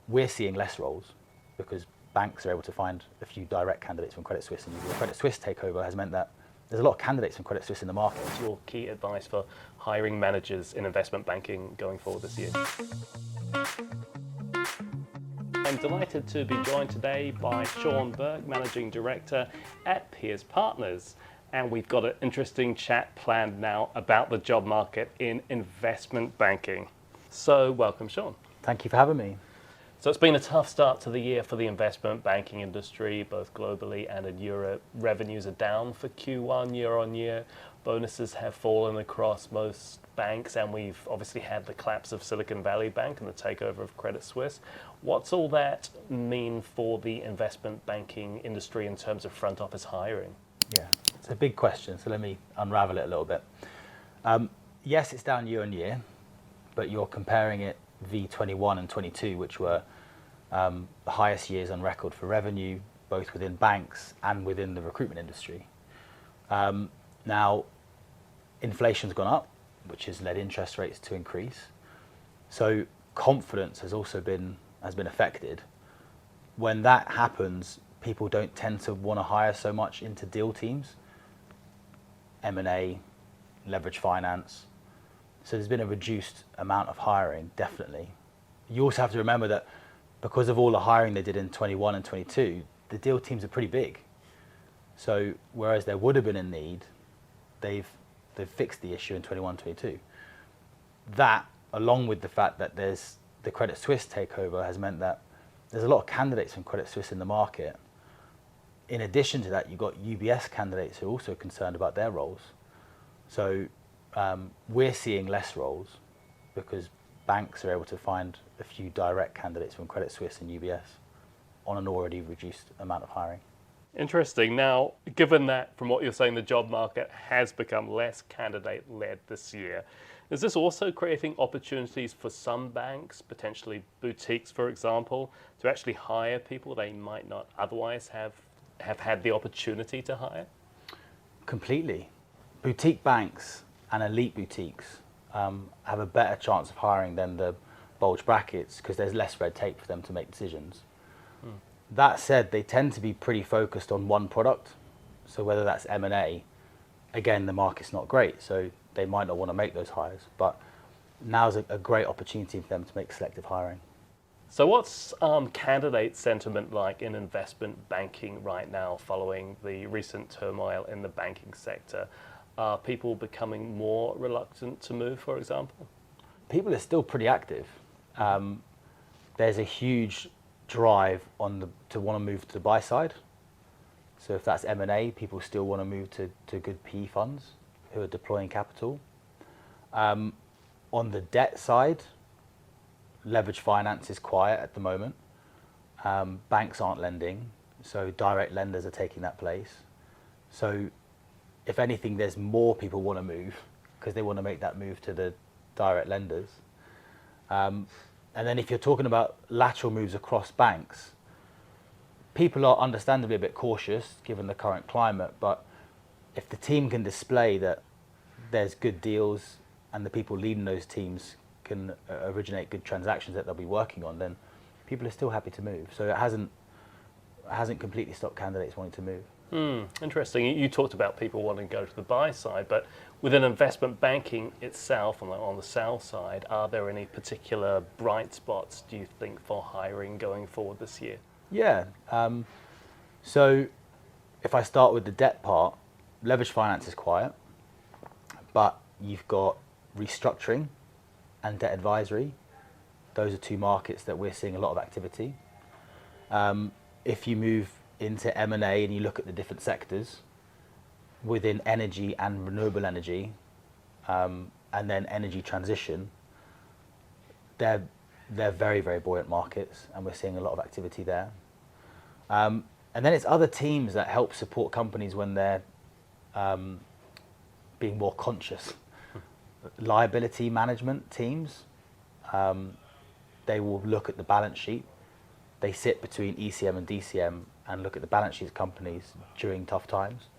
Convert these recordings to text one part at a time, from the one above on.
we're seeing less roles because banks are able to find a few direct candidates from Credit Suisse, and the Credit Suisse takeover has meant that there's a lot of candidates from Credit Suisse in the market. What's your key advice for hiring managers in investment banking going forward this year? I'm delighted to be joined today by Sean Bourke, Managing Director at Pearse Partners. And we've got an interesting chat planned now about the job market in investment banking. So welcome, Sean. Thank you for having me. So it's been a tough start to the year for the investment banking industry, both globally and in Europe. Revenues are down for Q1 year on year. Bonuses have fallen across most banks, and we've obviously had the collapse of Silicon Valley Bank and the takeover of Credit Suisse. What's all that mean for the investment banking industry in terms of front office hiring? Yeah, it's a big question, so let me unravel it a little bit. Yes, it's down year on year, but you're comparing it V21 and 22, which were the highest years on record for revenue, both within banks and within the recruitment industry. Now, inflation's gone up, which has led interest rates to increase. So confidence has also been affected. When that happens, people don't tend to want to hire so much into deal teams, M&A, leverage finance. So there's been a reduced amount of hiring, definitely. You also have to remember that because of all the hiring they did in 21 and 22, the deal teams are pretty big. So whereas there would have been a need, they've fixed the issue in 21, 22. That, along with the fact that there's the Credit Suisse takeover, has meant that there's a lot of candidates from Credit Suisse in the market. In addition to that, you've got UBS candidates who are also concerned about their roles. So we're seeing less roles because banks are able to find a few direct candidates from Credit Suisse and UBS on an already reduced amount of hiring. Interesting. Now, given that from what you're saying, the job market has become less candidate-led this year, is this also creating opportunities for some banks, potentially boutiques, for example, to actually hire people they might not otherwise have had the opportunity to hire? Completely. Boutique banks and elite boutiques have a better chance of hiring than the bulge brackets because there's less red tape for them to make decisions. That said, they tend to be pretty focused on one product. So whether that's M&A, again, the market's not great, so they might not want to make those hires. But now's a great opportunity for them to make selective hiring. So what's candidate sentiment like in investment banking right now following the recent turmoil in the banking sector? Are people becoming more reluctant to move, for example? People are still pretty active. There's a huge drive to want to move to the buy side. So if that's M&A, people still want to move to good PE funds who are deploying capital. On the debt side, leverage finance is quiet at the moment. Banks aren't lending, so direct lenders are taking that place. So if anything, there's more people want to move because they want to make that move to the direct lenders. And then if you're talking about lateral moves across banks, people are understandably a bit cautious given the current climate, but if the team can display that there's good deals and the people leading those teams can originate good transactions that they'll be working on, then people are still happy to move. So it hasn't completely stopped candidates wanting to move. Interesting. You talked about people wanting to go to the buy side, but within investment banking itself, on the sell side, are there any particular bright spots, do you think, for hiring going forward this year? Yeah. So if I start with the debt part, leverage finance is quiet, but you've got restructuring and debt advisory. Those are two markets that we're seeing a lot of activity. If you move into M&A and you look at the different sectors within energy and renewable energy, and then energy transition, they're very, very buoyant markets, and we're seeing a lot of activity there. And then it's other teams that help support companies when they're being more conscious. Liability management teams, they will look at the balance sheet. They sit between ECM and DCM and look at the balance sheet of companies during tough times.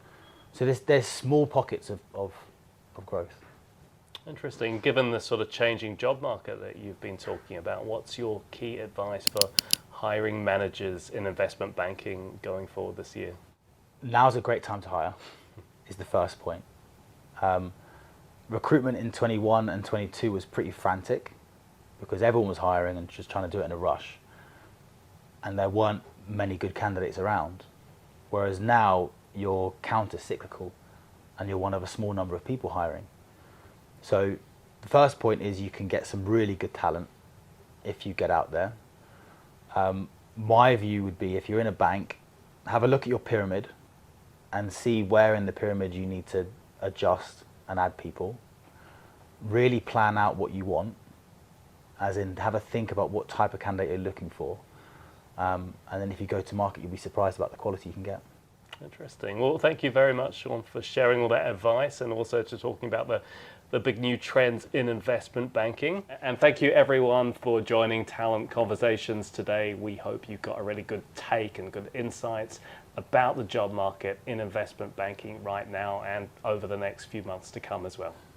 So there's small pockets of growth. Interesting. Given the sort of changing job market that you've been talking about, what's your key advice for hiring managers in investment banking going forward this year? Now's a great time to hire, is the first point. Recruitment in 21 and 22 was pretty frantic because everyone was hiring and just trying to do it in a rush. And there weren't many good candidates around. Whereas now you're counter-cyclical and you're one of a small number of people hiring. So the first point is you can get some really good talent if you get out there. My view would be if you're in a bank, have a look at your pyramid and see where in the pyramid you need to adjust and add people. Really plan out what you want, as in have a think about what type of candidate you're looking for. And then if you go to market, you'll be surprised about the quality you can get. Interesting. Well, thank you very much, Sean, for sharing all that advice and also to talking about the big new trends in investment banking. And thank you everyone for joining Talent Conversations today. We hope you got a really good take and good insights about the job market in investment banking right now and over the next few months to come as well.